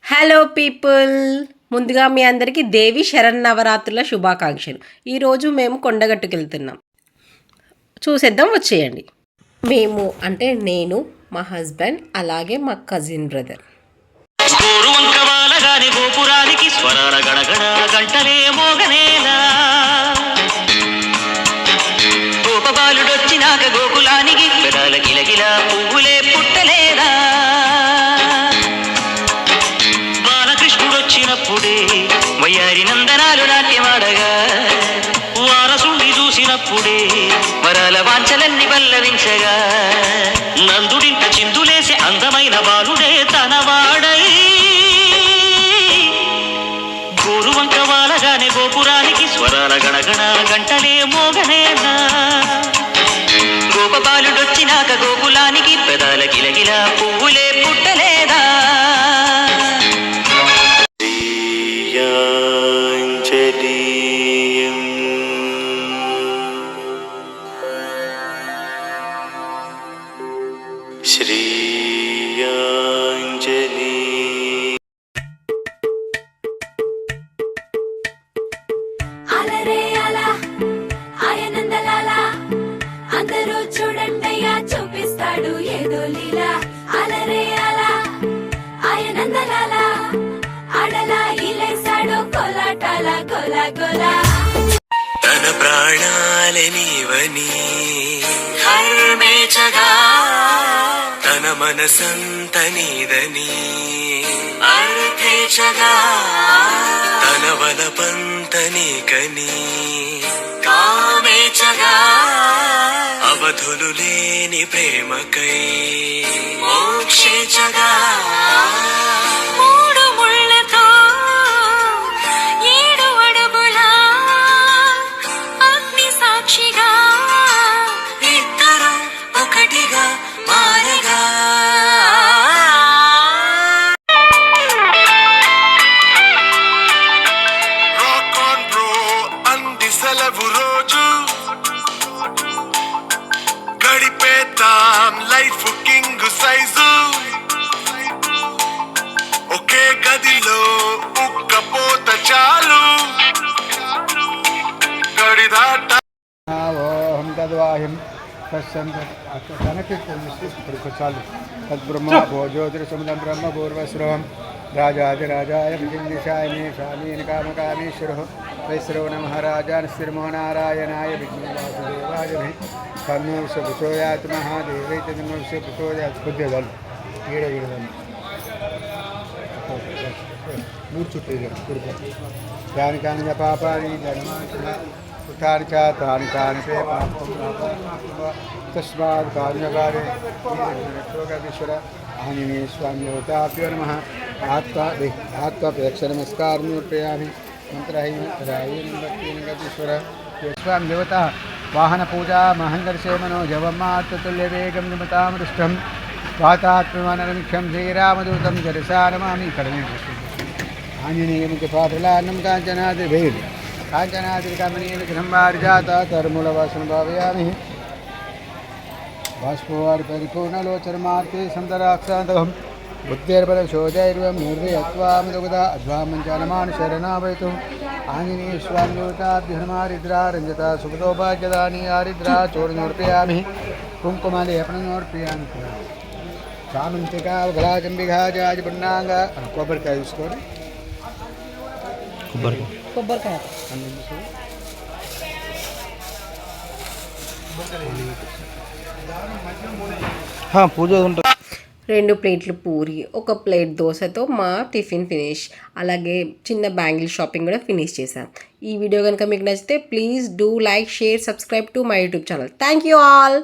Hello people, ముందుగా మీ అందరికీ దేవి శరన్నవరాత్రుల శుభాకాంక్షలు. ఈరోజు మేము కొండగట్టుకు వెళ్తున్నాం. చూసేద్దాం, వచ్చేయండి. మేము అంటే నేను, మా హస్బెండ్, అలాగే మా కజిన్ బ్రదర్. గోపురానికి స్వరాల గడగడ గంటలే మోగనేలా, గోపబాలుడొచ్చినాక గోకులానికి పెదాల గిలగిల పువ్వులే పుట్టలేదా, బాలకృష్ణుడొచ్చినప్పుడే వయ్యారి నందనాలు నాట్యమాడగా, వారసుని చూసినప్పుడే వరాల వాంఛలన్నీ పల్లవించగా, నందుడింట చిందులేసి అందమైన బాలుడే తనవాడై గోరువంక వాలగానే గోపురానికి స్వరాల గణగణ గంటలే మోగనేనా, గోపబాలుడొచ్చినాక గోకులానికి పెదాల గిలగిల పువ్వులే పుట్టలేదా. అందరూ చూడండయ్యా చూపిస్తాడు ఏదో లీలా, అలరే అలా ఆయనందలాల అడలా ఇలేసాడు కోలాటాల గోలా గోలా. తన ప్రాణాలనివని హర్మేచగా, తన మనసంత నీదని అర్థేచగా, తన వలపంత నీకని కామేచగా, అవధులు లేని ప్రేమకై మోక్షేచగా, మూడు ముళ్ళతో ఏడు అడుగుల అగ్ని సాక్షిగా ఇద్దరు ఒకటిగా మారగా. రాక్ ఆన్ బ్రో అంది సెలవు రోజు, గడిపేద్దాం లైఫ్ కింగ్ సైజు, ఒకే గదిలో ఉక్కపోత చాలు గడిదాట. ఓం తద్వాహిం చాలు తద్బ్రహ్మ భోజ్యోతిరసముదం బ్రహ్మ పూర్వశ్రవం రాజాదిరాజాయ విజిందిశాయనే స్వామీని కామకామేశ్వర వైశ్రవణ మహారాజాన్ శ్రీమో నారాయణాయ విఘ్నవాసుదేవాయ కర్ణోష ప్రచోదయాత్ మహాదేవైతే ప్రచోదయాత్ బుద్ధిదాలు ఈడగీడదాలు మూడు చుట్టూ దాని కానీ పాపాని తాని తాని తాని తస్మాత్ కారుణ్యకారే శ్లోకీశ్వర ఆంజనేయ స్వామి దేవతాభ్యో నమః. ఆత్మపేక్ష నమస్కారం సమర్పయామి. మంత్రహీశ్వర స్వామి దేవత వాహన పూజా మహందర్శేమనో జవమాతుల్యవేగం నిమతామృష్టం వాతాత్మనరమిక్షం శ్రీరామదూతం జరసా నమామి. కడమే ఆంజనేయముఖ పాత్రలాన్నం కాంచనాద్రిభైర్ కాంచనాద్రికమనీయ విగ్రహం వారిజాత తరుమూలవాసన భావయామి. బాష్పవారి పరిపూర్ణలోచనమార్తే సంతరాక్షాంతకం బుద్ధిర్బలశోధైర్వం నిర్వయత్వామిదుగత అధ్వామంచానమాను శరణావైతు. ఆంజనేయ స్వామి దేవతాభ్యహమారిద్రా రంజత సుఖదోపాజ్యదాని ఆరిద్రా చోడనోర్పయామి. కుంకుమలేపనోర్పయామి. సామంతికా గలాచంబిఘా జాజి పున్నాంగ కొబ్బరికాయ చూసుకోండి. కొబ్బరికాయ పూజ ఉంటుంది. 2 ప్లేట్లు పూరి, 1 ప్లేట్ దోశతో మా టిఫిన్ ఫినిష్. అలాగే చిన్న బ్యాంగిల్ షాపింగ్ కూడా ఫినిష్ చేశాం. ఈ వీడియో కనుక మీకు నచ్చితే please do like, share, subscribe to my YouTube channel. Thank you all.